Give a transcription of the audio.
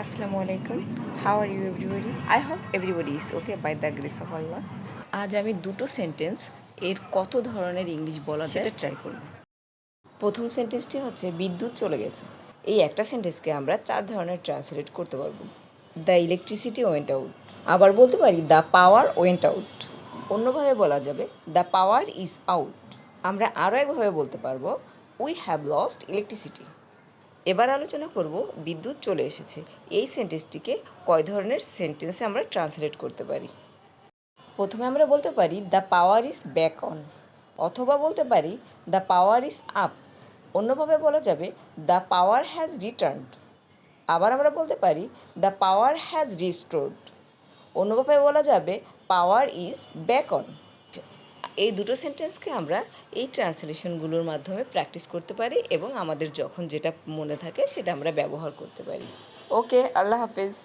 Assalamu alaikum. How are you everybody? I hope everybody is okay by the grace of Allah. আজ আমি দুটো sentence এর কত ধরনের ইংলিশ বলা যায় সেটা ট্রাই করব। প্রথম সেন্টেন্সটি হচ্ছে বিদ্যুৎ চলে গেছে। এই একটা সেন্টেন্সকে আমরা 4 ধরনের ট্রান্সলেট করতে পারবো। The electricity went out. আবার বলতে পারি দ্য পাওয়ার ওয়েন্ট আউট। অন্যভাবে বলা যাবে দ্য পাওয়ার ইজ আউট। আমরা আরও একভাবে বলতে পারবো উই হ্যাভ লস্ট ইলেকট্রিসিটি। এবার আলোচনা করব বিদ্যুৎ চলে এসেছে এই সেন্টেন্সটিকে কয় ধরনের সেন্টেন্সে আমরা ট্রান্সলেট করতে পারি। প্রথমে আমরা বলতে পারি the power is back on, অথবা বলতে পারি দ্য পাওয়ার ইজ আপ। অন্যভাবে বলা যাবে দ্য পাওয়ার হ্যাজ রিটার্নড। আবার আমরা বলতে পারি দ্য পাওয়ার হ্যাজ রিস্টোরড। অন্যভাবে বলা যাবে পাওয়ার ইজ ব্যাক অন। এই দুটো সেন্টেন্সকে আমরা এই ট্রান্সলেশনগুলোর মাধ্যমে প্র্যাকটিস করতে পারি এবং আমাদের যখন যেটা মনে থাকে সেটা আমরা ব্যবহার করতে পারি। ওকে, আল্লাহ হাফেজ।